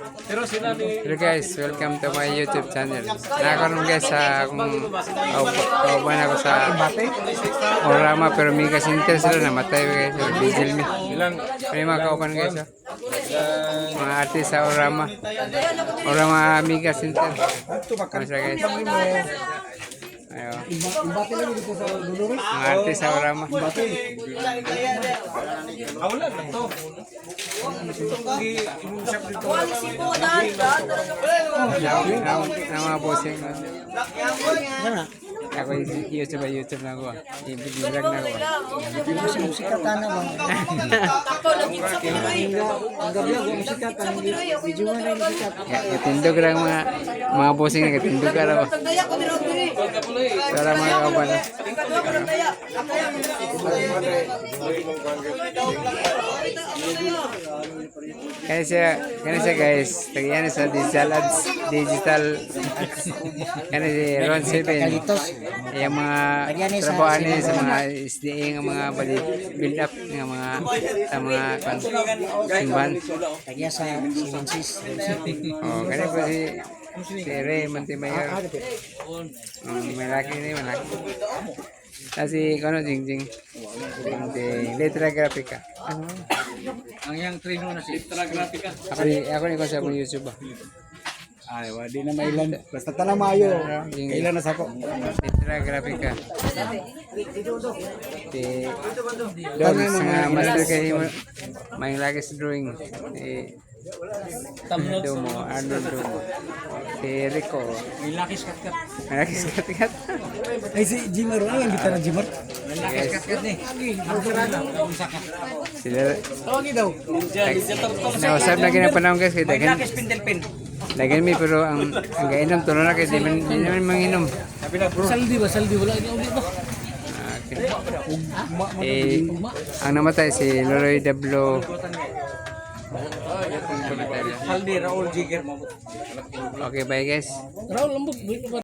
Hello guys, welcome to my YouTube channel. Nakaroon guys sa kung kauban ako sa Orama pero may kasinter sila namatay guys. So, diesel me. May mga kauban guys. Mga artist sa Orama. Orama Amiga Center. Kamusta guys? Ayo. Mga artist sa Orama. Nama posing. Ako YouTube na ako. I-vlog na ako. Musikatan na bang? Ang gabi ako musikatan. Video nga na musikatan. Katindog lang mga posing na katindog ka lang. Para mga kauban. Kaya siya guys, tagayan sa digital ads, kaya si Ron 7, yung mga trabaho niya sa mga SDA, ng mga build up, ng mga sa mga simbahan. Kaya sa Sinansis. Oh, kaya po si Ray Mantimayor. Malaki. Kasi kano Jingjing. Letra grafika. Ang yang trino na si Letra Grafika. Ako ni ko sa akong YouTube ba. Ay, wadi na mailan. Basta tanang maayo. Kailan na sako. Letra grafika. Dogs nga master kay may lagi sa drawing. Domo, Arnold Domo. Si Rico. May lakis katkat. Malaki kat. Ay si Jimmer, ano yung gitara Jimmer? Yes. ni. Sila. Tawagi daw. Nausap na ganang panahon guys kay dagan. Lakis pindelpin. Dagan mi pero ang gainom tulo na kay di man manginom. Saldi wala ini ulit ba? Ang namatay si Loroy Dablo. Saldi Raul Jigger. Okay, bye guys. Raul lembut.